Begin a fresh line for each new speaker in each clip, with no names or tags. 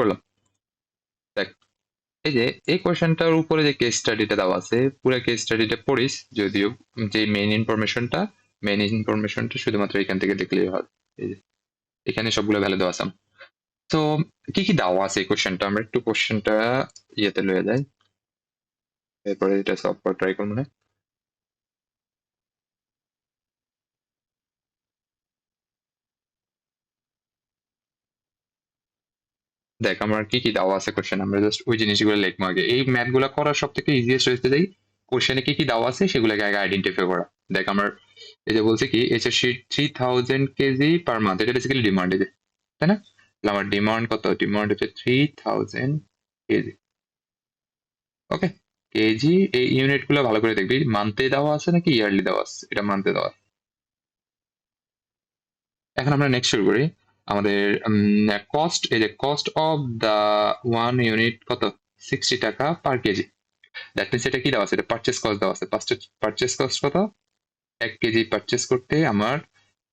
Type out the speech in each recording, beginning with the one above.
করলাম। দেখ, এই যে এই কোয়েশ্চেনটার উপরে যে কেস স্টাডিটা দেওয়া আছে, পুরো কেস স্টাডিটা পড়িস। যদিও যে মেইন ইনফরমেশনটা শুধুমাত্র এখান থেকে দেখলেই হয়। এই যে এখানে সবগুলো ভ্যালু দেওয়া আছে। তো কি কি দেওয়া আছে এই কোয়েশ্চেনটা, আমরা একটু কোয়েশ্চেনটা ইয়েতে লয়ে যাই, এরপরে এটা সলভ করা ট্রাই করবো না। দেখ আমার কি কি দেওয়া আছে কোশ্চেন, আমরা জাস্ট ওই জিনিসগুলো লিখবো আগে। এই ম্যাথ গুলো করার সব থেকে ইজিয়েস্ট হয়েছে যে কোশ্চেনে কি কি দেওয়া আছে সেগুলোকে আগে আইডেন্টিফাই করা। দেখ আমার এই যে বলছে কি HSC 3000 কেজি পার মান্থ, এটা বেসিক্যালি ডিমান্ড, এই যে, তাই না? তাহলে আমার ডিমান্ড কত? ডিমান্ড হচ্ছে 3000 কেজি। ওকে, কেজি। এই ইউনিট গুলো ভালো করে দেখবি, মান্থে দেওয়া আছে নাকি ইয়ারলি দেওয়া আছে। এটা মান্থে দেওয়া আছে। এখন আমরা নেক্সট শুরু করি। আমাদের কস্ট, এই যে cost of the one unit কত? 60 টাকা পার কেজি। দ্যাট মিনস এটা কি দেওয়া আছে? এটা পারচেস কস্ট দেওয়া আছে। পারচেস কস্ট কত? 1 কেজি পারচেস করতে আমার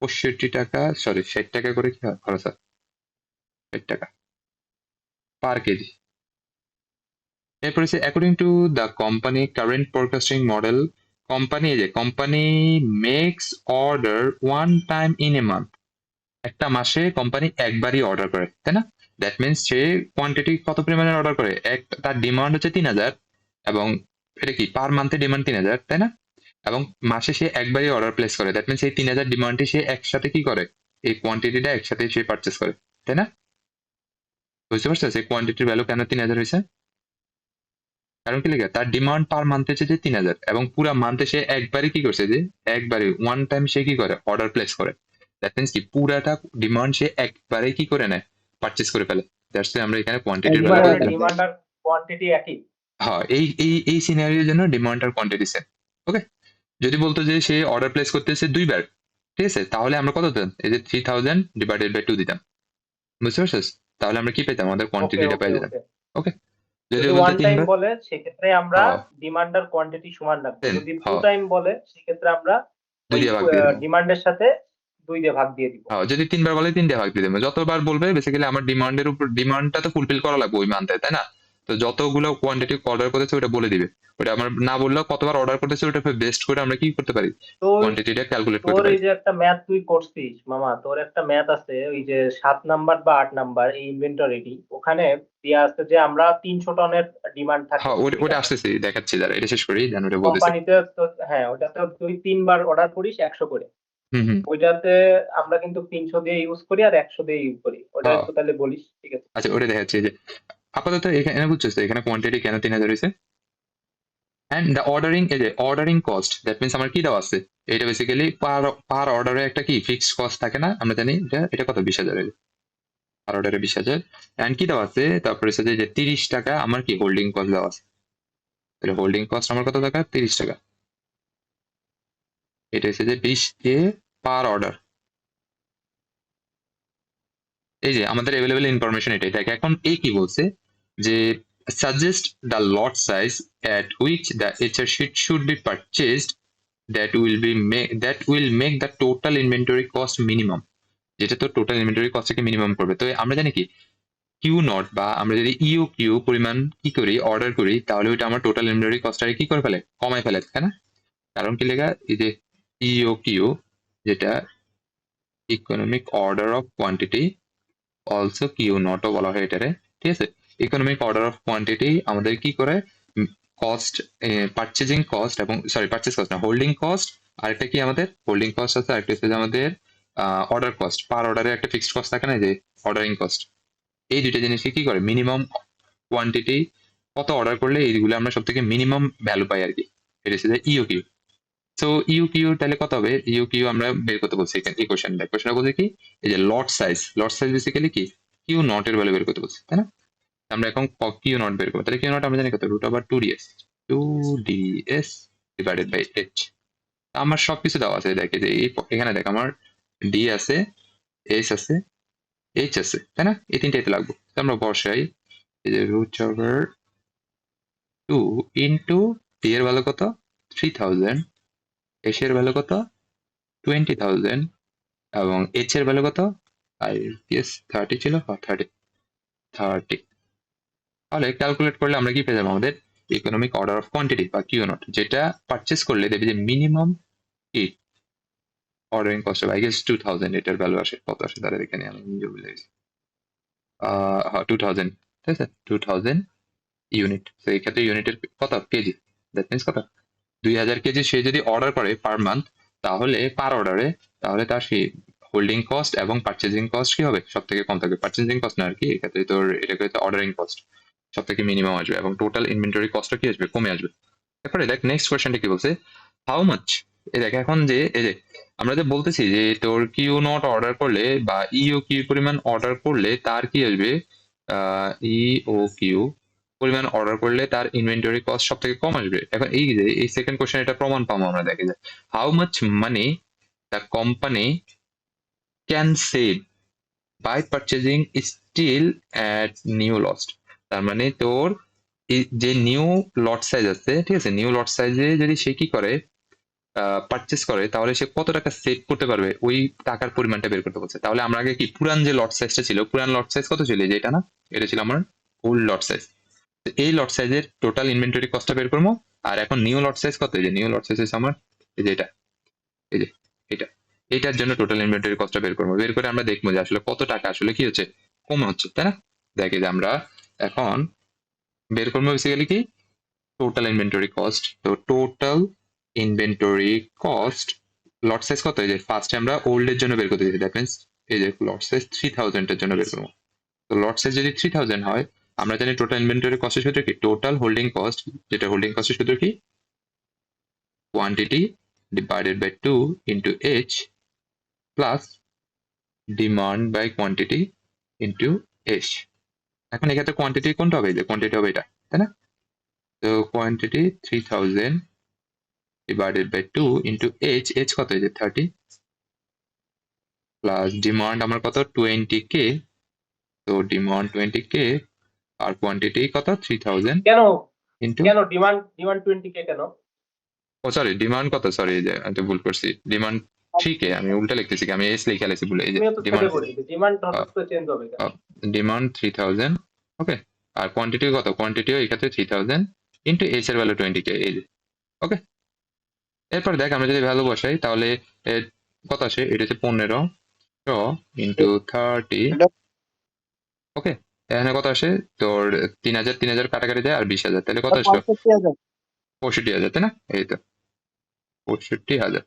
65 টাকা, সরি 60 টাকা করে কি খরচ হয়? 60 টাকা পার কেজি। এরপর হচ্ছে according to the company current forecasting model, company makes order one time in a month. একটা মাসে কোম্পানি একবারই অর্ডার করে, তাই না? দ্যাট মিনস সে কোয়ান্টিটি কত পরিমাণের অর্ডার করে? তার ডিমান্ড হচ্ছে 3000, এবং এটা কি পার মান্থে ডিমান্ড 3000, তাই না? এবং মাসে সে একবারই অর্ডার প্লেস করে। দ্যাট মিনস এই 3000 ডিমান্ডে সে একসাথে কি করে? এই কোয়ান্টিটিটা একসাথে সে পারচেস করে, তাই না? বুঝতে পারছো সেই কোয়ান্টিটির ভ্যালু কেন 3000 হয়েছে? কারণ কি লেগে তার ডিমান্ড পার মান্থে হচ্ছে যে 3000, এবং পুরা মান্থে সে একবারই কি করছে, যে একবারই ওয়ান টাইম সে কি করে? অর্ডার প্লেস করে। দ্যাট মিনস কি পুরাটা ডিমান্ড সে একবারে কি করে নেয়? পারচেস করে ফেলে। দ্যাটস আমরা এখানে কোয়ান্টিটির ভ্যালু
মানে
দিলাম।
ডিমান্ড আর কোয়ান্টিটি একই।
হ্যাঁ, এই সিনারিওর জন্য ডিমান্ড আর কোয়ান্টিটি সেম। ওকে, যদি বলতো যে সে অর্ডার প্লেস করতেছে 2বার, ঠিক আছে, তাহলে আমরা কত দিতাম? এই যে 3000/2 দিতাম। বুঝতে পারছিস? তাহলে আমরা কি পেতাম? আমাদের
ওকে
কোয়ান্টিটিটা
ওকে
পেয়ে যেতাম।
ওকে।
ওকে, যদি
যদি
বলতো
ওয়ান টাইম
3বার,
বলে সেক্ষেত্রে আমরা
হ্যাঁ
ডিমান্ড আর কোয়ান্টিটি সমান রাখবো,
সেম,
যদি টু
হ্যাঁ
টাইম বলে সেক্ষেত্রে আমরা
2
ওই
দিয়ে ভাগ দিয়ে দেবো।
ডিমান্ডের সাথে 2 দিয়ে ভাগ দিয়ে দিব।
হ্যাঁ, যদি 3বার বলে 3 দিয়ে ভাগ দিয়ে দেবো। যতবার বলবে বেসিক্যালি আমার ডিমান্ডের উপর, ডিমান্ডটা তো ফুলফিল করা লাগবে ওই মান্থে, তাই না? তো যতগুলো কোয়ান্টিটি অর্ডার করেছে ওটা বলে দিবে। ওটা আমার না বললেও কতবার অর্ডার করতেছে ওটা বেস্ট করে আমরা কি করতে পারি?
তো
কোয়ান্টিটিটা ক্যালকুলেট
তোর
করতে পারি।
এই যে একটা ম্যাথ তুই করছিস মামা, তোর একটা ম্যাথ আছে ওই যে 7 নাম্বার বা 8 নাম্বার এই ইনভেন্টরিটি, ওখানে দেয়া আছে যে আমরা 300 টনের ডিমান্ড থাকে,
হ্যাঁ, ওটা
ঠিক
ওটা
আছে?
আসতেছি, দেখাচ্ছি, দাঁড়া এটা শেষ করি দেন ওটা বলতেছি।
কোম্পানিতে তো হ্যাঁ, ওটাতে তুই 3বার অর্ডার করিস 100 করে।
হুম হুম।
ওইটাতে আমরা কিন্তু 300 দিয়ে ইউজ করি আর 100 দিয়ে ইউজ করি, ওটা
হ্যাঁ,
একটু তাহলে বলিস, ঠিক আছে?
আচ্ছা ওটা দেখাচ্ছি। যে আপাতত এখানে বুঝছিস তো এখানে কোয়ান্টিটি কেন 3000 হয়েছে? অ্যান্ড দ্য অর্ডারিং, এই যে অর্ডারিং কস্ট, দ্যাট মিনস আমার কি দেওয়া আছে? এটা বেসিক্যালি পার পার অর্ডারে একটা কি ফিক্সড কস্ট থাকে না? আমরা জানি এটা কত? 20,000। পার অর্ডারে 20,000। অ্যান্ড কি দেওয়া আছে তারপরে হচ্ছে যে 30 টাকা আমার কি হোল্ডিং কস্ট দেওয়া আছে। তাহলে হোল্ডিং কস্ট আমার কত টাকা? 30 টাকা। এটা হচ্ছে যে 20 পার অর্ডার। এই যে আমাদের অ্যাভেলেবল ইনফরমেশন এটাই থাকে। এখন এই কি বলছে যে suggest the lot size at which the HR sheet should be purchased that will make the total inventory cost minimum, যেটা তো টোটাল ইনভেন্টরি কস্টকে মিনিমাম করবে। তো আমরা জানি কি কিউ নট, বা আমরা যদি ইউ কিউ পরিমাণ কি করি অর্ডার করি, তাহলে ওইটা আমার টোটাল ইনভেন্টরি কস্টটাকে কি করে ফেলে? কমায় ফেলে, তাই না? কারণ কি লেখা এই যে ইও কিউ, যেটা economic order of quantity, also Q নটও বলা হয় এটারে, ঠিক আছে? ইকোনমিক অর্ডার অফ কোয়ান্টিটি আমাদের কি করে? কস্ট, পারচেজিং কস্ট, এবং সরি পারচেজ কস্ট না, হোল্ডিং কস্ট। আরেকটা কি আমাদের হোল্ডিং কস্ট আছে, আরেকটা হচ্ছে যে আমাদের অর্ডার কস্ট। পার অর্ডারে একটা ফিক্সড কস্ট থাকে না, যে অর্ডারিং কস্ট। এই দুইটা জিনিসকে কি করে? মিনিমাম কোয়ান্টিটি কত অর্ডার করলে এইগুলো আমরা সব থেকে মিনিমাম ভ্যালু পাই আর কি। এটা হচ্ছে যে U Q. So U Q তাহলে কত হবে? ইউ কিউ আমরা বের করতে বলছি এখানে এই কোশ্চেনটা বলছে কি এই যে লট সাইজ বেসিক্যালি কি কিউ নট এর ভ্যালু বের করতে বলছি, তাই না? আমরা এখন কিউ নট বের করবো। তাহলে কিউ নট আমরা জানি কত? √2ds divided by H. আমার সবকিছু দেওয়া আছে, দেখে যে এখানে দেখ আমার ডি আছে, এস আছে, এইচ আছে, তাই না? এই তিনটাইতে লাগবে। তো আমরা বসাই এই যে √2 ইন্টু ডি এর ভ্যালু কত? 3000, এস এর ভ্যালু কত? 20,000, এবং এইচ এর ভ্যালু কত? আই গেস 30 ছিল, 30। 30। তাহলে ক্যালকুলেট করলে আমরা কি পেয়ে যাবো, আমাদের ইকোনমিক অর্ডার অফ কোয়ান্টিটি বা কিউ নট, যেটা পারচেস করলে দেখবে যে মিনিমাম কি অর্ডারিং কস্ট হবে, আই গেস 2000 এটার ভ্যালু আসে, কত আসে তারা এখানে আমি নিজে ভুলে গেছি। হ্যাঁ 2000, ঠিক আছে 2000 ইউনিট। তো এই ক্ষেত্রে ইউনিটের কত কেজি, দ্যাট মিনস কত 2000 কেজি সে যদি অর্ডার করে পার মান্থ, তাহলে পার অর্ডারে, তাহলে তার সেই হোল্ডিং কস্ট এবং পার্চেজিং কস্ট কি হবে, সব থেকে কম থাকবে। পার্চেজিং কস্ট না আর কি, এক্ষেত্রে তোর এটাকে অর্ডারিং কস্ট সব থেকে মিনিমাম আসবে, এবং টোটাল ইনভেন্টরি কস্টটা কি আসবে, কমে আসবে। তারপরে দেখ নেক্সট কোয়েশ্চেনটা কি বলছে, হাউ মাচ। এই দেখ এখন যে এই যে আমরা যে বলতেছি যে তোর কিউ নট অর্ডার করলে বা ইও কিউ পরিমাণ অর্ডার করলে তার কি আসবে, ই ও কিউ পরিমাণ অর্ডার করলে তার ইনভেন্টরি কস্ট সব থেকে কম আসবে। এখন এই যে এই সেকেন্ড কোশ্চেন এটা প্রমাণ পাবো আমরা, দেখে যে how much money the company can save by purchasing still at new lost. তার মানে তোর এই যে নিউ লট সাইজ আছে, ঠিক আছে, নিউ লট সাইজে যদি সে কি করে পারচেস করে, তাহলে সে কত টাকা সেভ করতে পারবে, ওই টাকার পরিমাণটা বের করতে বলছে। তাহলে আমরা আগে কি পুরান যে লট সাইজটা ছিল, পুরান লট সাইজ কত ছিল, যে এটা না, এটা ছিল আমার ওল্ড লট সাইজ। এই লট সাইজের টোটাল ইনভেন্টরি কস্টটা বের করবো। আর এখন নিউ লট সাইজ কত, এই যে নিউ লট সাইজ হচ্ছে আমার এই যে এটা, এই যে এটা, এটার জন্য টোটাল ইনভেন্টরি কস্টটা বের করবো। বের করে আমরা দেখবো যে আসলে কত টাকা আসলে কি হচ্ছে, কমে হচ্ছে, তাই না। দেখে যে আমরা এখন বের করবো বেসিক্যালি কি টোটাল ইনভেন্টরি কস্ট। তো টোটাল ইনভেন্টরি কস্ট লট সাইজ কত, এই যে ফার্স্টে আমরা ওল্ড এর জন্য বের করতে দিই, দ্যাট মিন্স এই যে লট সাইজ 3000 এর জন্য বের করবো। তো লট সাইজ যদি 3000 হয়, আমরা জানি টোটাল ইনভেন্টরি কস্টের সূত্র কি, টোটাল হোল্ডিং কস্ট, যেটা হোল্ডিং কস্টের সূত্র কি, quantity divided by 2 into H plus demand by quantity into S. এখন এক্ষেত্রে কোয়ান্টিটি কোনটা হবে, এই যে কোয়ান্টিটি হবে এটা, তাই না। তো quantity 3000 divided by 2 into h কত, এই যে 30 প্লাস ডিমান্ড আমার কত 20k, তো ডিমান্ড 20k আর কোয়ান্টিটি কত 3000
কেন
ইন্টু,
কেন ডিমান্ড ডিমান্ড 20K কেন?
ও সরি ডিমান্ড কত, সরি এই যে আমি তো ভুল করছি, ডিমান্ড 3k, আমি উল্টা লিখতেছি কি, আমি এস লিখে লিখেছি ভুলে, এই যে
আমিও তো
ডিমান্ড,
সেটাই বলছি, ডিমান্ড হঠাৎ করে চেঞ্জ হবে কেন?
ডিমান্ড 3000, ওকে। আর কোয়ান্টিটি কত, কোয়ান্টিটিও এই ক্ষেত্রে 3000 ইন্টু এইচ এর ভ্যালু 20k, এই যে ওকে। এরপর দেখ আমরা যদি ভ্যালু বসাই, তাহলে এর কত আসে, এটা হচ্ছে 1500 ইন্টু 30,
এটা
ওকে। এখানে কত আসে তোর 3000, 3000 কাটাকাটি যায় আর 20,000, তাহলে কত আসলো
65,000।
65,000, তাই না, এই তো 65,000,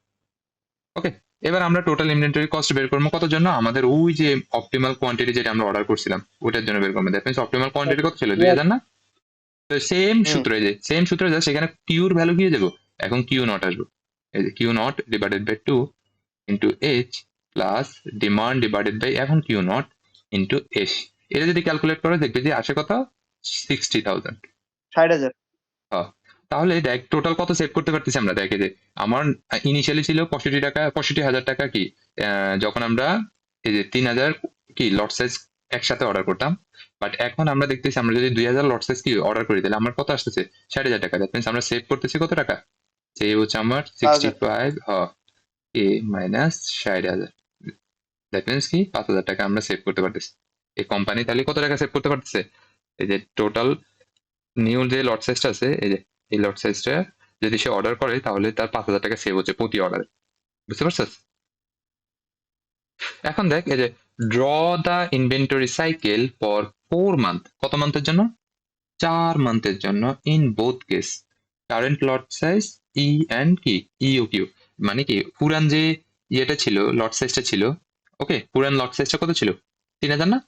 ওকে। এবার আমরা টোটাল ইনভেন্টরি কস্ট বের করবো কত জন্য, আমাদের ওই যে অপটিমাল কোয়ান্টিটি যেটা আমরা অর্ডার করছিলাম ওটার জন্য বের করবো। দ্যাট মিন্স অপটিমাল কোয়ান্টিটি কত ছিল 2000 না, তো সেম
হুম।
সূত্র, এই যে সেম সূত্র যা সেখানে কিউর ভ্যালু কি হয়ে যাবো, এখন কিউ নট আসবো, এই যে Q naught divided by 2 into H plus demand divided by এখন কিউ নট ইন্টু এস। এটা যদি ক্যালকুলেট করে দেখবে যে আসে কত 60,000।
60,000।
হ্যাঁ, তাহলে দেখ টোটাল কত সেভ করতে পারতেছি আমরা, দেখে যে আমার ইনিশিয়ালি ছিল 65 টাকা, 65,000 টাকা কি, যখন আমরা এই যে 3000 কি লট সাইজ একসাথে অর্ডার করতাম। বাট এখন আমরা দেখতেছি আমরা যদি 2000 লট সাইজ কি অর্ডার করি, তাহলে আমার কত আসতেছে 60,000 টাকা। দ্যাট মিনস আমরা সেভ করতেছি কত টাকা, সেভ হচ্ছে আমার 65 এ মাইনাস 60,000। দ্যাট মিনস কি 5,000 টাকা আমরা সেভ করতে পারতেছি। এই কোম্পানি তাহলে কত টাকা সেভ করতে পারতেছে, এই যে টোটাল নিউ যে লট সাইজটা আছে, এই যে এই লট সাইজটা যদি সে অর্ডার করে, তাহলে তার 5,000 টাকা সেভ হচ্ছে প্রতি অর্ডারে, বুঝতে পারছিস। এখন দেখ এই যে draw the inventory cycle for 4 month, কত মান্থের জন্য, 4 মান্থের জন্য, in both case current lot size ই অ্যান্ড কি ইউ কিউ। মানে কি পুরান যে ইয়েটা ছিল লট সাইজটা ছিল, ওকে, পুরান লট সাইজটা কত ছিল 3000 না।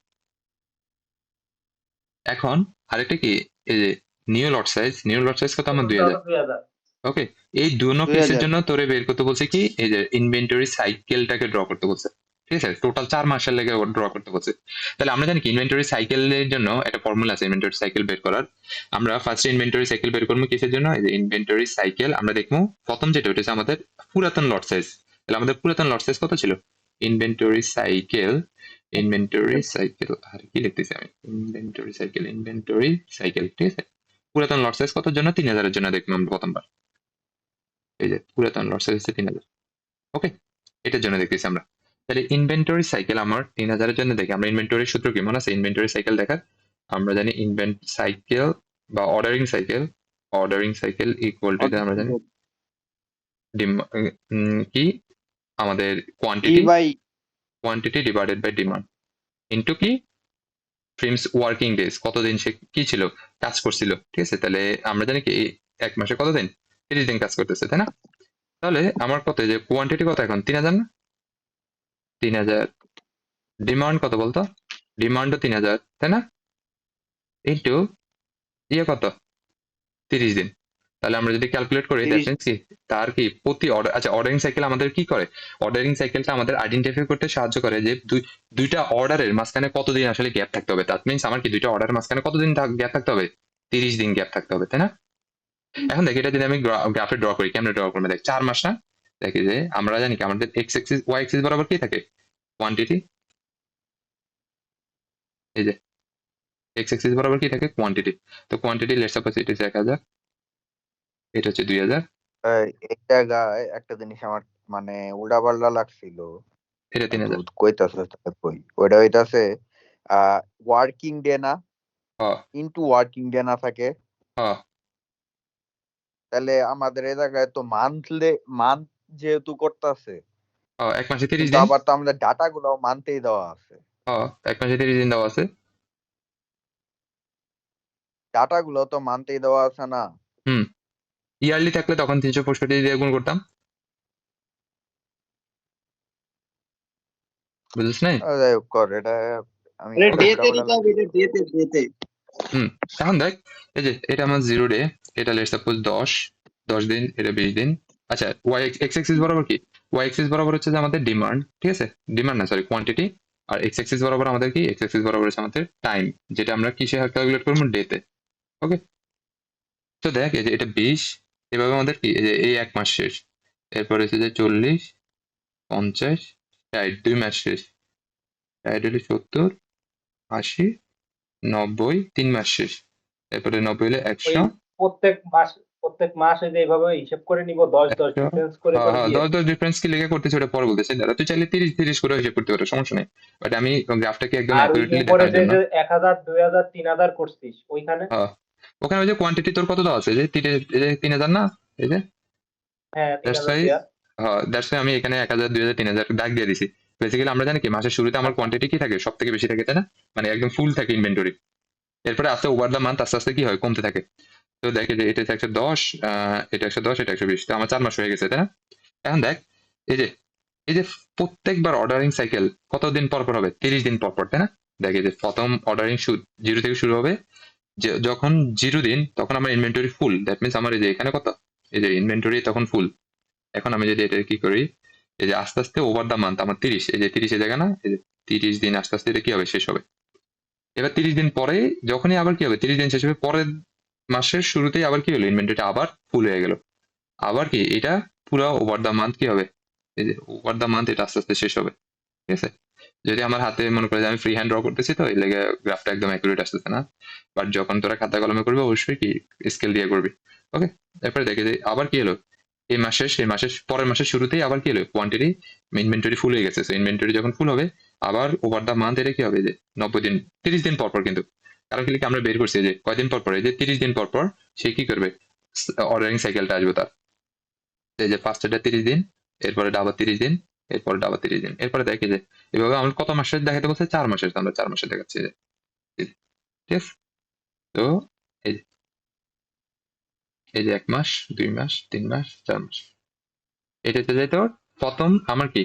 এখন আরেকটা কি, এই যে নিউ লট সাইজ, নিউ লট সাইজ কত আমার 2000,
2000।
ওকে। এই দুনো
2000
কেসের জন্য তোরে বের করতে বলছে কি, এই যে ইনভেন্টরি সাইকেলটাকে ড্র করতে বলছে, ঠিক আছে, টোটাল 4 মাসের লেগে ড্র করতে বলছে। তাহলে আমরা জানি কি ইনভেন্টরি সাইকেলের জন্য একটা ফর্মুলা আছে ইনভেন্টরি সাইকেল বের করার। আমরা ফার্স্টে ইনভেন্টরি সাইকেল বের করবো কিসের জন্য, এই যে ইনভেন্টরি সাইকেল আমরা দেখবো প্রথম যেটা ওটা হচ্ছে আমাদের পুরাতন লট সাইজ। তাহলে আমাদের পুরাতন লট সাইজ কত ছিল, ইনভেন্টরি সাইকেল, ইনভেন্টরি সাইকেল, আর কি লিখতেছি আমি, ইনভেন্টরি সাইকেল, ইনভেন্টরি সাইকেল, ঠিক আছে। পুরাতন লট সাইজ কত জন্য 3000 এর জন্য দেখলাম আমরা প্রথমবার, এই যে পুরাতন লট সাইজ হচ্ছে 3000, ওকে। এটার জন্য দেখতেছি আমরা। তাহলে ইনভেন্টরি সাইকেল আমার 3000 এর জন্য দেখি আমরা ইনভেন্টরি সূত্র কি মনে আছে, ইনভেন্টরি সাইকেল দেখার আমরা জানি ইনভেন্ট সাইকেল বা অর্ডারিং সাইকেল ইকুয়াল টু আমরা জানি কি আমাদের
ই by
quantity divided by demand into কি ফ্রেমস ওয়ার্কিং ডেজ, কতদিন সে কি ছিল, কাজ করছিল। ঠিক আছে, তাহলে আমরা জানি কি এক মাসে কতদিন, 30 দিন কাজ করতেছে, তাই না? তাহলে আমার কত, যে কোয়ান্টিটি কত এখন 3000 না, 3000, ডিমান্ড কত বলতো, ডিমান্ডও 3000, তাই না? ইন্টু কত 30 দিন। তাহলে আমরা যদি ক্যালকুলেট করি দ্যাট
30
মিন্স কি তার কি প্রতি অর্ডার, আচ্ছা অর্ডারিং সাইকেল আমাদের কি করে, অর্ডারিং সাইকেলটা আমাদের আইডেন্টিফাই করতে সাহায্য করে যে দুইটা অর্ডারের মাঝখানে কতদিন আসলে গ্যাপ থাকতে হবে। দ্যাট মিন্স আমার কি দুইটা অর্ডারের মাঝখানে কতদিন গ্যাপ থাকতে হবে, 30 দিন গ্যাপ থাকতে হবে, তাই না? এখন দেখি এটা যদি আমি গ্রাফে ড্র করি, কেমনে ড্র করবো, দেখ 4 মাস না, দেখি যে আমরা জানি কি আমাদের এক্স এক্সিস ওয়াই এক্সিস বরাবর কি থাকে, কোয়ান্টিটি। এই যে এক্স এক্সিস বরাবর কি থাকে, কোয়ান্টিটি। তো কোয়ান্টিটি লেটস সাপোজ এটা হচ্ছে 1000, এটা হচ্ছে 2000,
এই জায়গায় একটা জিনিস আমার মানে উল্টাপাল্টা লাগছিল,
এটা
কিন্তু
3000।
কইতাছে কই ওইটা হইতাছে ওয়ার্কিং ডে না,
হ্যাঁ
ইনটু ওয়ার্কিং ডে না থাকে,
হ্যাঁ
তাহলে আমাদের এই জায়গায় তো মান্থ যেহেতু করতেছে,
হ্যাঁ, এক মাসে 30
কিন্তু
দিন
আবার তো আমাদের ডাটা গুলো মানতেই দেওয়া আছে,
হ্যাঁ, এক মাসে 30 দিন দেওয়া আছে।
ডাটা গুলো তো মানতেই দেওয়া আছে না।
হুম, ইয়ারলি থাকলে তখন 365 দিয়ে গুণ করতাম, বুঝছিস নাই?
যাই হোক কর এটা, আমি
ডেতে
উল্টাপাল্টা
দিতে হবে, এটা ডেতে।
হুম, এখন দেখ এই যে এটা আমার 0 ডে, এটা লেট সাপোজ 10 দিন, এটা 20 দিন। আচ্ছা ওয়াই এক্স এক্সিস বরাবর কি, ওয়াই এক্সিস বরাবর হচ্ছে যে আমাদের ডিমান্ড, ঠিক আছে, ডিমান্ড না সরি কোয়ান্টিটি। আর এক্স এক্সিস বরাবর আমাদের কি, এক্স এক্সিস বরাবর হচ্ছে আমাদের টাইম, যেটা আমরা কিসে ক্যালকুলেট করবো, ডেতে। ওকে, তো দেখ এই যে এটা 20, এভাবে আমাদের কি এই যে এই এক মাস শেষ, এরপর হচ্ছে যে 40, 50, 60, 2 মাস শেষ, 60 হলে 70, 80, 90, 3 মাস শেষ, এরপরে 90 হলে
ওই
100,
প্রত্যেক মাসে যে এইভাবে হিসেব করে নিব, 10
100।
ডিফারেন্স করে
হ্যাঁ
করে
হ্যাঁ,
দিয়ে
10
দিব।
10 ডিফারেন্স কি লেগে করতেছে ওটা পরে বলতেছে, দাদা তুই চাইলে 30 করে হিসেব করতে পারো, সমস্যা নেই। বাট আমি গ্রাফটাকে একদম
আর ওই যে
অ্যাকুরেটলি
উপরে
দেখানোর
যে
জন্য।
যে 1000 2000 3000 করছিস ওইখানে।
হ্যাঁ, ওখানে ওই যে কোয়ান্টিটি তোর কত দেওয়া আছে, যে 3000 না, এই যে
হ্যাঁ,
দ্যাটস
3000
ওয়াই,
দেয়া।
হ্যাঁ দ্যাটস ওয়াই আমি এখানে 1000 2000 3000 দাগ দিয়ে দিছি। বেসিক্যালি আমরা জানি কি মাসের শুরুতে আমার
আচ্ছা,
কোয়ান্টিটি কি থাকে, সব থেকে বেশি থাকে, তাই না? মানে একদম ফুল থাকে ইনভেন্টরি, এরপরে আস্তে ওভার দ্য মান্থ আস্তে আস্তে কি হয়, কমতে থাকে। তো দেখে যে এটা হচ্ছে 110, এটা 110, এটা 120, তো আমার 4 মাস হয়ে গেছে, তাই না? এখন দেখ এই যে এই যে প্রত্যেকবার অর্ডারিং সাইকেল কতদিন পর পর হবে, 30 দিন পর পর, তাই না? দেখ এই যে প্রথম অর্ডারিং 0 থেকে শুরু হবে, যে যখন 0 দিন তখন আমার ইনভেন্টরি ফুল, দ্যাট মিনস আমার এই যে এখানে কত, এই যে ইনভেন্টরি তখন ফুল। এখন আমি যদি এটা কি করি, এই যে আস্তে আস্তে ওভার দ্য মান্থ আমার 30, এই যে 30 এর জায়গা না, এই যে 30 দিন আস্তে আস্তে এটা কি হবে, শেষ হবে। এবার 30 দিন পরে যখনই আবার কি হবে, 30 দিন শেষ হবে, পরের মাসের শুরুতেই আবার কি হলো, ইনভেন্টরিটা আবার ফুল হয়ে গেল। আবার কি এটা পুরো ওভার দ্য মান্থ কি হবে, এই যে ওভার দ্য মান্থ এটা আস্তে আস্তে শেষ হবে। ঠিক আছে, যদি আমার হাতে মনে করে যে আমি ফ্রি হ্যান্ড ড্র করতেছি, তো এই লেগে গ্রাফটা একদম অ্যাকুরেট আসতেছে না। বাট যখন তোরা খাতা কলমে করবি অবশ্যই কি স্কেল দিয়ে করবি। ওকে, তারপরে দেখে যে আবার কি হলো, এই মাসের পরের মাসের শুরুতেই আবার কি হলো, কোয়ান্টিটি ইনভেন্টরি ফুল হয়ে গেছে। ইনভেন্টরি যখন ফুল হবে আবার ওভার দ্য মান্থ এটা কি হবে, যে 90 দিন, 30 দিন পর পর কিন্তু, কারণ কি লিখে আমরা বের করছি যে কয়দিন পর পর, এই যে 30 দিন পর পর সে কি করবে, অর্ডারিং সাইকেলটা আসবে তার। এই যে ফার্স্টেরটা 30 দিন, এরপরে আবার 30 দিন, এরপরে আবার 30 দিন, এরপরে দেখে যে এভাবে আমরা কত মাসের দেখাতে বলছে, 4 মাসের, তো আমরা 4 মাসের দেখাচ্ছি যে, ঠিক আছে। তো এই এই যে 1 মাস, 2 মাস, 3 মাস, 4 মাস, এটা হচ্ছে যে তোর প্রথম আমার কি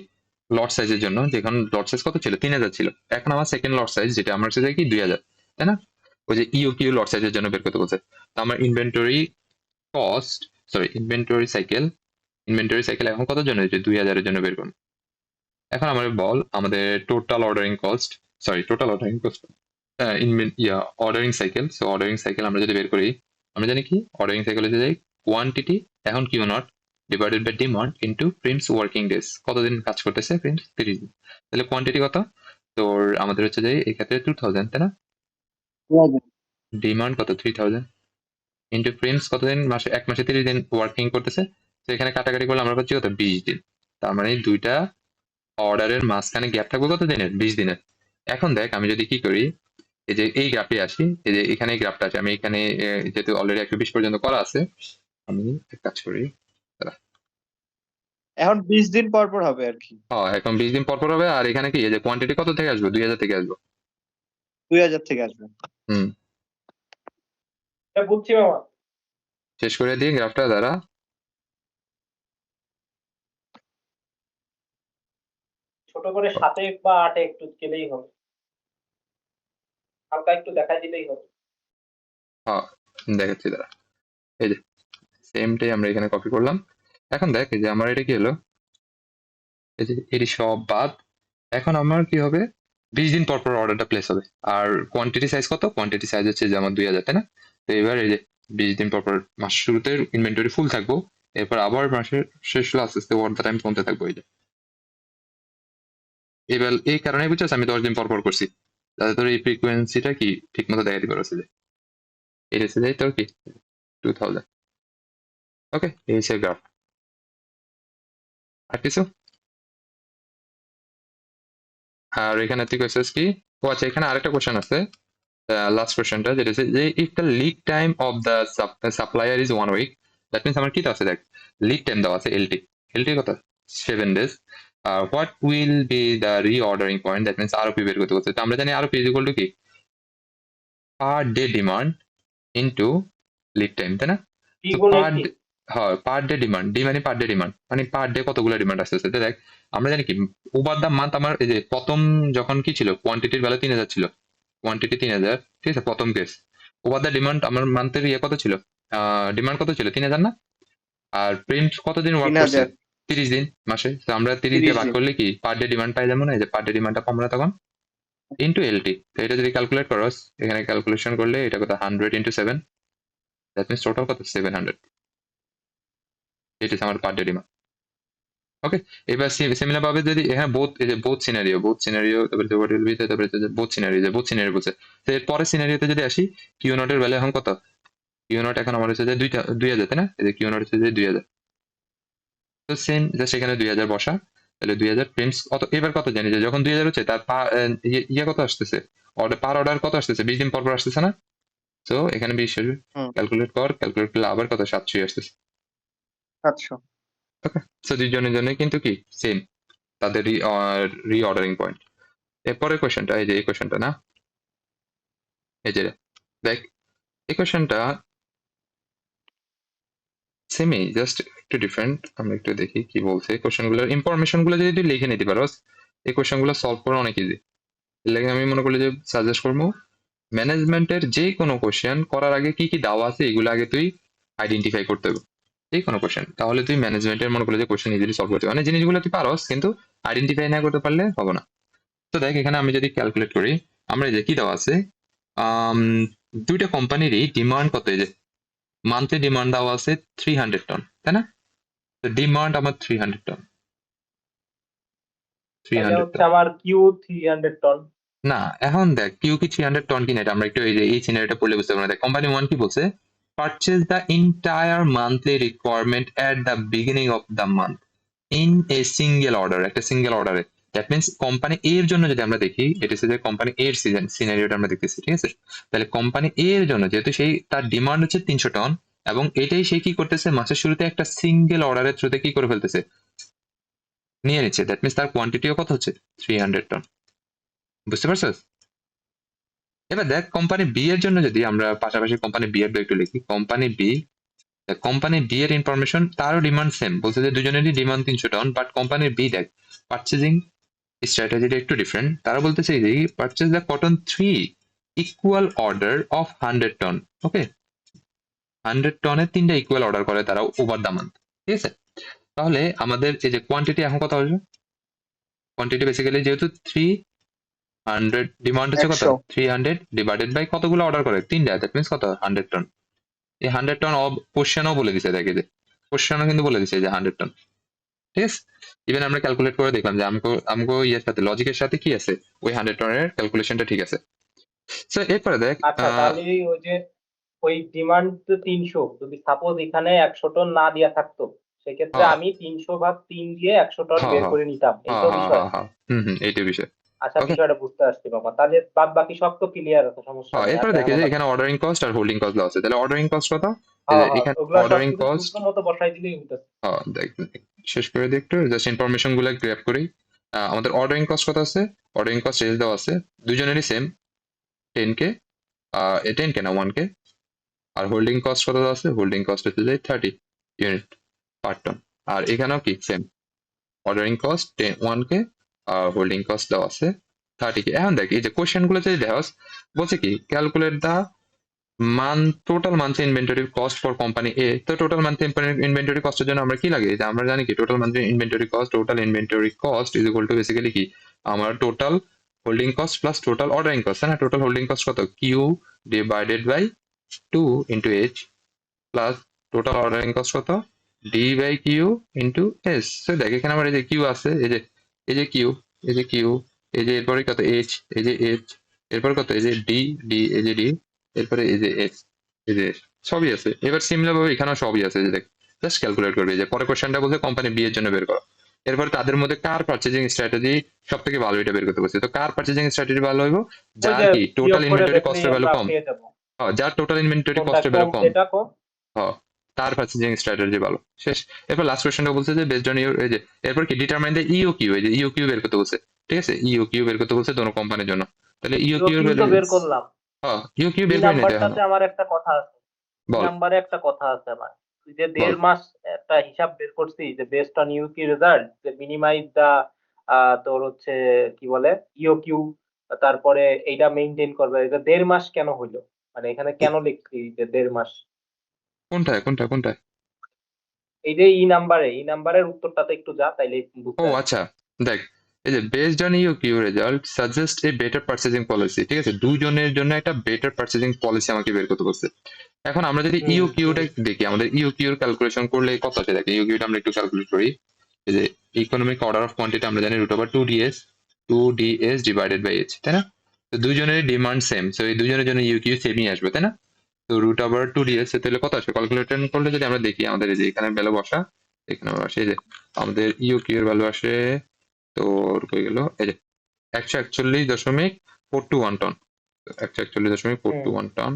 লট সাইজের জন্য, যেখানে লট সাইজ কত ছিল, 3000 ছিল। এখন আমার সেকেন্ড লট সাইজ যেটা আমার হচ্ছে যে কি 2000, তাই না? ওই যে ইউ কিউ লট সাইজের জন্য বের করতে বলছে। তো আমার inventory cost, sorry inventory cycle এখন কত জন্য, যে 2000-এর জন্য বের করুন। এখন আমার বল আমাদের total ordering cost, sorry total ordering cost, ordering cycle. So ordering cycle আমরা যদি বের করি, আমরা জানি কি অর্ডারিং সাইকেল হচ্ছে যে কোয়ান্টিটি এখন Q naught divided by demand into prints working days, কতদিন কাজ করতেছে প্রিন্টস, 30 দিন। তাহলে কোয়ান্টিটি কত তোর, আমাদের হচ্ছে যে এই ক্ষেত্রে 2000, তাই না? ডিমান্ড কত, 3000, ইনটু প্রিন্টস কতদিন, মাসে এক মাসে 30 দিন ওয়ার্কিং করতেছে। তো এখানে কাটাকাটি করলে আমরা পাচ্ছি কত, 20 দিন। তার মানে দুইটা অর্ডারের মাঝখানে গ্যাপ থাকবে কত দিনের, 20 দিনের। এখন দেখ আমি যদি কি করি, এই যে এই গ্রাফে আসি, এই যে এখানে গ্রাফটা আছে, আমি এখানে যেহেতু অলরেডি 120 পর্যন্ত করা আছে, আমি এক কাজ করি,
এখন 20 দিন পর পর হবে আর কি,
এখন 20 দিন পর পর হবে। আর এখানে কি এই যে কোয়ান্টিটি কত থেকে আসবে, 2000 থেকে আসবে।
2000 থেকে আসবে।
হুম,
এটা বুঝছি মামা।
শেষ করে দিই গ্রাফটা দ্বারা।
ছোট করে 7 বা 8 একটু গেলেই হবে, হালকা একটু দেখাই দিলেই হবে।
দেখাচ্ছি দ্বারা। এই যে সেমটাই আমরা এখানে কপি করলাম। এখন দেখ এই যে আমার এটা কি হলো, এই যে এটি সব বাদ। এখন আমার কি হবে, 20 দিন পর পর অর্ডারটা প্লেস হবে। আর কোয়ান্টিটি সাইজ কত, কোয়ান্টিটি সাইজ হচ্ছে যে আমার 2000, তাই না? তো এবার এই যে 20 দিন পর পর মাস শুরুতে ইনভেন্টরি ফুল থাকবো, এরপর আবার মাসের শেষ হলে আস্তে আস্তে অর্ডার টাইম কমতে থাকবো। এই যে এবার এই কারণে বুঝছিস আমি 10 দিন পর পর করছি, যাতে তোর এই ফ্রিকোয়েন্সিটা কি ঠিক মতো দেখাতে পারছে যে এটা হচ্ছে যাই তোর কি 2000। ওকে, এই হচ্ছে গ্রাফ। আর কিছু? আর এখানে তুই কোয়েশ্চেন কি, ও আচ্ছা এখানে আরেকটা কোশ্চেন আছে, লাস্ট কোশ্চেনটা যেটা হচ্ছে যে if the lead time of the supplier is 1 week, that means আমার কি আছে দেখ, লিড টাইম দেওয়া আছে এলটি, এলটি কত 7 days. What will be the reordering point, that means ROP বের করতে বলছে। তো আমরা জানি আরওপি ইজ ইকুয়াল টু কি, per day demand into lead time, তাই না?
কি
তো
গুণ
পার
কি?
হয় পার ডে ডিমান্ড, ডি মানে পার ডে ডিমান্ড, মানে পার ডে কতগুলো ডিমান্ড আসতেছে। তো দেখ আমরা জানি কি ওভার দ্য মান্থ আমার এই যে প্রথম যখন কি ছিল কোয়ান্টিটির বেলা 3000 ছিল, কোয়ান্টিটি 3000, ঠিক আছে প্রথম কেস। ওভার দ্য ডিমান্ড আমার মান্থের ইয়ে কত ছিল, ডিমান্ড কত ছিল 3000 না? আর প্রিন্ট কতদিন ওয়ার্ক করছে,
3000
30 দিন মাসে। তো আমরা 30 দিয়ে
30
ভাগ
দিন।
করলে কি পার ডে ডিমান্ড পাই যাবো না, এই যে পার ডে ডিমান্ডটা কম না তখন ইন্টু এলটি। তো এটা যদি ক্যালকুলেট করো, এখানে ক্যালকুলেশন করলে এটা কত 100 ইন্টু 7, দ্যাট মিনস টোটাল কত 700, এটা আমার পার ডে ডিমান্ড। ওকে, এবার সিমিলার ভাবে যদি এখানে বোথ এই যে বোথ সিনারিও তারপরে যে হোয়াট উইল বি, তারপরে যে বোথ সিনারিও বলছে। তো এর পরের সিনারিওতে যদি আসি, কিউ নটের ভ্যালু এখন কত, কিউ নট এখন আমার হচ্ছে যে 2000, তাই না? এই যে কিউ নট হচ্ছে যে 2000। তো সেম জাস্ট এখানে 2000 বসা, তাহলে 2000 প্রিন্টস কত, এবার কত জানি যে যখন 2000 হচ্ছে তার ইয়ে কত আসতেছে, অর্ডার পার অর্ডার কত আসতেছে, 20 দিন পর পর আসতেছে না? তো এখানে 20
হুম,
ক্যালকুলেট কর, ক্যালকুলেট করলে আবার কত 700 আসতেছে।
700।
ওকে, সো দুইজনের জন্য কিন্তু কি সেম তাদের রিঅর্ডারিং পয়েন্ট। এরপরের কোয়েশ্চেনটা এই যে এই কোয়েশ্চেনটা না, এই যে দেখ এই কোয়েশ্চেনটা সেমই, জাস্ট একটু ডিফারেন্ট। আমরা একটু দেখি কি বলছে। কোয়েশ্চেনগুলোর ইনফরমেশন গুলো যদি তুই লিখে নিতে পারোস, এই কোয়েশ্চেন গুলো সলভ করা অনেক ইজি। এর লাগে আমি মনে করলি যে সাজেস্ট করবো ম্যানেজমেন্টের যে কোনো কোয়েশ্চেন করার আগে কি কি দেওয়া আছে এগুলো আগে তুই আইডেন্টিফাই করতে হবে, যে কোনো কোয়েশ্চেন। তাহলে তুই ম্যানেজমেন্টের মনে করলে যে কোয়েশ্চেন ইজিলি সলভ করতে পারবি, মানে জিনিসগুলো তুই পারোস কিন্তু আইডেন্টিফাই না করতে পারলে হবে না। তো দেখ এখানে আমি যদি ক্যালকুলেট করি, আমরা এই যে কি দেওয়া আছে, আম, দুইটা কোম্পানিরই ডিমান্ড কত, এই যে মান্থলি ডিমান্ড দেওয়া আছে 300 টন, তাই না? তো ডিমান্ড আমার 300 টন,
তাহলে
300
হচ্ছে
টন।
আমার কিউ 300 টন।
না এখন দেখ কিউ কি 300 টন কিনা, এটা আমরা একটু এই যে এই সিনারিটা পড়লে বুঝতে পারবো না। দেখ কোম্পানি ওয়ান কি বলছে, purchase the entire monthly requirement at the beginning of the month in a single order, একটা সিঙ্গেল অর্ডারে। দ্যাট মিনস কোম্পানি এর জন্য যদি আমরা দেখি, এটা হচ্ছে যে কোম্পানি এর সিনারিওটা আমরা দেখতেছি, ঠিক আছে? তাহলে কোম্পানি এর জন্য যেহেতু সেই তার ডিমান্ড হচ্ছে 300 টন, এবং এটাই সে কি করতেছে মাসের শুরুতে একটা সিঙ্গেল অর্ডারের থ্রুতে কি করে ফেলতেছে, নিয়ে নিচ্ছে। দ্যাট মিনস তার কোয়ান্টিটিও কত হচ্ছে 300 টন। বুঝতে পারছিস? এবার দেখ কোম্পানি বি এর জন্য যদি আমরা পাশাপাশি কোম্পানি বি এর একটু লিখি, কোম্পানি বি এর ইনফরমেশন, তারও ডিমান্ড সেম, বলছে যে দুজনেরই demand 300 ton, but company B দেখ পারচেজিং স্ট্র্যাটেজিটা একটু ডিফারেন্ট। তারা বলতেছে যে purchase the cotton 3 equal order of 100 ton. Okay, 100 টনের 3টা ইকুয়াল অর্ডার করে তারা ওভার দ্য মান্থ, ঠিক আছে? তাহলে আমাদের এই যে কোয়ান্টিটি এখন কত আসবে, কোয়ান্টিটি বেসিক্যালি যেহেতু 300 ডিমান্ড হচ্ছে কত,
100।
300 ডিভাইডেড বাই কতগুলো অর্ডার করে, 3টা, দ্যাট মিনস কত 100 টন। এই 100 টন কোশ্চেনও বলে দিছে, দেখে যে কোশ্চেনও কিন্তু বলে দিছে যে 100 টন, ঠিক আছে? ইভেন আমরা ক্যালকুলেট করে দেখলাম যে আমকো আমকো ইয়ের সাথে লজিকের সাথে কি আছে, ওই 100 টনের ক্যালকুলেশনটা ঠিক আছে। সো এরপরে দেখ
আচ্ছা, তাহলে ওই যে ওই ডিমান্ড 300, যদি সাপোজ এখানে 100 টন না দেওয়া থাকতো, সেক্ষেত্রে
হ্যাঁ
আমি 300 ভাগ 3 দিয়ে 100 টন
হ্যাঁ
বের
হ্যাঁ
করে নিতাম, এই
হ্যাঁ
তো
হ্যাঁ
বিষয়।
হ্যাঁ হ্যাঁ এইটাই বিষয়।
আচ্ছা,
ওকে,
বিষয়টা বুঝতে আসছি মামা। তাহলে বাদ বাকি সব তো ক্লিয়ার আছে, সমস্যা
হ্যাঁ
নেই, আর
এরপরে দেখে যে
ঝামেলা
এখানে অর্ডারিং কস্ট আর হোল্ডিং কস্ট দেওয়া আছে, তাহলে অর্ডারিং কস্ট কত, এই যে
হ্যাঁ হ্যাঁ,
এখানে
ওগুলা
অর্ডারিং
সবকিছু
কস্ট,
সূত্র মতো বসাই দিলেই হইতেছে।
হ্যাঁ দেখ শেষ করে দিই একটু, জাস্ট ইনফরমেশন গুলো গ্র্যাব করি। আমাদের অর্ডারিং কস্ট কত আছে, অর্ডারিং কস্ট এস দেওয়া আছে, দুজনেরই সেম 10K, 10K না 1K। আর হোল্ডিং কস্ট কত দেওয়া আছে, হোল্ডিং কস্ট হচ্ছে যে 30 ইউনিট পার টন। আর এখানেও কি সেম, অর্ডারিং কস্ট 1K আর হোল্ডিং কস্ট দেওয়া আছে 30K। এখন দেখ এই যে কোশ্চেন গুলো যদি দেওয়া বলছে কি calculate the total monthly inventory cost for company A. তো টোটাল মান্থলি ইনভেন্টরি কস্টের জন্য আমরা কি লাগে, যে আমরা জানি কি total monthly inventory cost is equal to basically কি আমার total holding cost plus total ordering cost, তাই না? টোটাল হোল্ডিং কস্ট কত, Q divided by 2 into H plus total ordering cost কত, D by Q into S. তো দেখ এখানে আমার এই যে কিউ আছে, এই যে কিউ, এই যে কিউ, এই যে এরপরে কত এইচ, এই যে এইচ, এরপর কত এই যে ডি, এই যে ডি, এরপরে এই যে এস, এই যে S, সবই আছে। এবার সিমিলার ভাবে এখানেও সবই আছে, যে দেখ জাস্ট ক্যালকুলেট করবে। যে পরের কোশ্চেনটা বলছে কোম্পানি বি এর জন্য বের করো, এরপর তাদের মধ্যে কার পারচেজিং স্ট্র্যাটেজি সব থেকে ভালো, এটা বের করতে বলছে। তো কার পারচেজিং স্ট্র্যাটেজি ভালো হইব,
ওই
যার
যে
কি টোটাল
বিয়োগ করে
ইনভেন্টরি
দেখলেই
কস্টের ভ্যালু
আমরা
কম,
পেয়ে যাবো
যার টোটাল ইনভেন্টরি
কোনটা
কস্টের ভ্যালু
কম,
কম,
যেটা কম।
তার পারচেজিং স্ট্র্যাটেজি ভালো। শেষ। এরপর লাস্ট কোশ্চেনটা বলছে যে বেসড অন ইউর, এই যে এরপর কি ডিটারমাইন দ্য ইওকিউ, এই যে ইওকিউ বের করতে বলছে, ঠিক আছে? ইওকিউ বের করতে বলছে দোনো কোম্পানির জন্য। তাহলে ইওকিউ এর
কিউ তো
ভ্যালু,
বের করলাম।
হ্যাঁ ইওকিউ
ই
বের করে নিতে এখন।
নাম্বারটাতে আমার একটা কথা আছে, ই
বল
নাম্বারে একটা কথা আছে আমার। তুই যে
বল
1.5 মাস একটা হিসাব বের করছিস, যে বেসড অন ইউকি রেজাল্ট, যে মিনিমাইজ দা তোর হচ্ছে কি বলে ইওকিউ, তারপরে এইটা মেইনটেইন করবে, এটা 1.5 মাস কেন হইলো? মানে এখানে কেন লিখছি যে 1.5 মাস?
কোনটায়?
এই যে ই নাম্বারের উত্তরটাতে একটু যা, তাইলে
ও
বুঝতে পারবি।
আচ্ছা, দেখ এই যে based on E O Q result suggest a better purchasing policy, ঠিক আছে? দুজনের জন্য একটা বেটার পারচেজিং পলিসি আমাকে বের করতে বলছে। এখন আমরা যদি
হুম
ইওকিউটা
হুম
দেখি, আমাদের ইওকিউর ক্যালকুলেশন করলে কত আছে, দেখি ইওকিউটা আমরা একটু ক্যালকুলেট করি। এই যে ইকোনমিক অর্ডার অফ কোয়ান্টিটি আমরা জানি root over 2ds divided by H, তাই না? তো দুজনের ডিমান্ড সেম, সো এই দুজনের জন্য ইউকিউ সেমই আসবে, তাই না? তো রুট ওভার 2ds তাহলে কত আসবে, ক্যালকুলেটর করলে যদি আমরা দেখি আমাদের এই যে এখানে ভ্যালু বসা, এখানে আসে এই যে আমাদের ইউকিউ এর ভ্যালু আসে তোর কই গেল, এই যে 141.421 টন, 141.421 টন।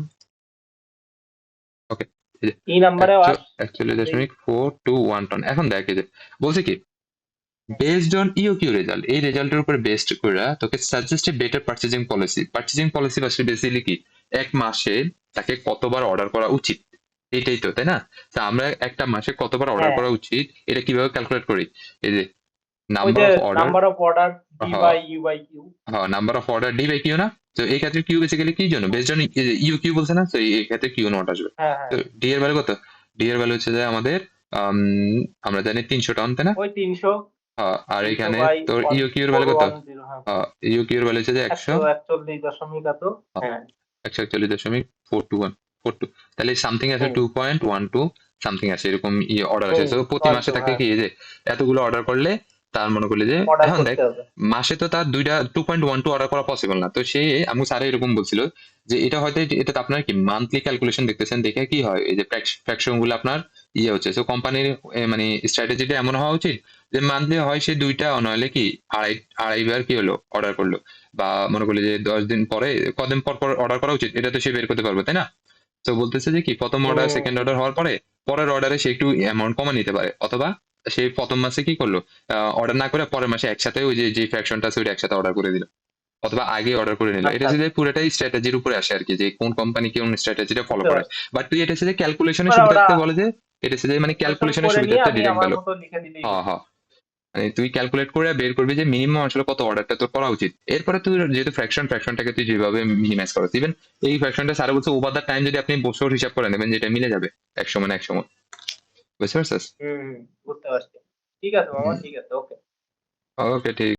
ওকে, এই যে
ই নাম্বারেও আস।
141.421 টন। এখন দেখ এই যে বলছে কি বেসড অন ইওকিউ রেজাল্ট, এই রেজাল্টের উপর বেসড করে তোকে suggest better purchasing policy basically কি এক মাসে তাকে কতবার অর্ডার করা উচিত, এটাই তো, তাই না? তো আমরা একটা মাসে কতবার অর্ডার
হ্যাঁ,
করা উচিত এটা কিভাবে ক্যালকুলেট করি, এই যে
ওই
নাম্বার
যে
of order,
number of order D by U by Q.
হ্যাঁ number of order D by Q না? তো এই ক্ষেত্রে কিউ বেসিক্যালি কি জন্য, বেসড অন ইউ কিউ বলছে না, তো এই ক্ষেত্রে কিউ নট আসবে।
হ্যাঁ
তো
হ্যাঁ,
ডি এর ভ্যালু কত, ডি এর ভ্যালু হচ্ছে যে আমাদের আম, আমরা জানি 300 টন, তাই না?
ওই 300
আর
300
এখানে
বাই
তোর ইউকিউ এর ভ্যালু কত,
1410। হ্যাঁ,
ইউকিউ এর ভ্যালু হচ্ছে যে
141 এত। হ্যাঁ
141.421 তাহলে সামথিং আছে
হুম
2.12 সামথিং আছে এরকম অর্ডার আছে।
হুম,
তো প্রতি
চল
মাসে
তো,
তাকে
হ্যাঁ
কি এই যে এতগুলো অর্ডার করলে তার মনে করলে যে,
অর্ডার
এখন দেখ
করতে হবে।
মাসে তো তার 2.12 অর্ডার করা পসিবল না। তো সে আমি স্যার এরকম বলছিল যে এটা হয়তো এটা তো আপনার কি মান্থলি ক্যালকুলেশন দেখতেছেন, দেখে কি হয় এই যে ফ্র্যাকশন গুলো আপনার হচ্ছে। তো কোম্পানির মানে স্ট্র্যাটেজিটা এমন হওয়া উচিত যে মান্থলি হয় সে দুইটা, নইলে কি আড়াইবার কি হলো অর্ডার করলো, বা মনে করলে যে 10 দিন পরে কদিন পর পর অর্ডার করা উচিত, এটা তো সে বের করতে পারবে, তাই না? তো বলতেছে যে কি প্রথম অর্ডার
হুম
সেকেন্ড অর্ডার হওয়ার পরে পরের অর্ডারে সে একটু অ্যামাউন্ট কমা নিতে পারে, অথবা সে প্রথম মাসে কি করলো অর্ডার না করে পরের মাসে একসাথে ওই যে ফ্র্যাকশনটা আছে ওইটা একসাথে অর্ডার করে দিল, অথবা আগে অর্ডার করে নিল। এটা
আচ্ছা
হচ্ছে যে
আচ্ছা,
পুরোটাই স্ট্র্যাটেজির উপরে আসে আর কি, যে কোন কোম্পানি কোন স্ট্র্যাটেজিটা ফলো
বুঝতে
করে।
পারছি।
বাট তুই এটা হচ্ছে যে ক্যালকুলেশনের
ওরা ওরা
সুবিধার্থে বলে যে এটা হচ্ছে যে মানে
ক্যালকুলেশন
ক্যালকুলেশনের
করে নিয়ে
সুবিধার্থে
আমি
ডিরেক্ট
আমার
গেল।
মতো লিখে দিলেই
হ্যাঁ
হলো।
হ্যাঁ, মানে তুই ক্যালকুলেট করে বের করবি যে মিনিমাম আসলে কত অর্ডারটা তোর করা উচিত। এরপরে তুই যেহেতু ফ্র্যাকশনটাকে তুই যেভাবে মিনিমাইজ করছিস, ইভেন এই ফ্র্যাকশনটা স্যার বলছে ওভার দ্য টাইম যদি আপনি বছর হিসাব করে নেবেন যেটা মিলে যাবে 100 মানে 100। বুঝতে পারছিস?
হুম হুম, বুঝতে পারছি। ঠিক আছে মামা, ঠিক আছে, ওকে।
ওকে ঠিক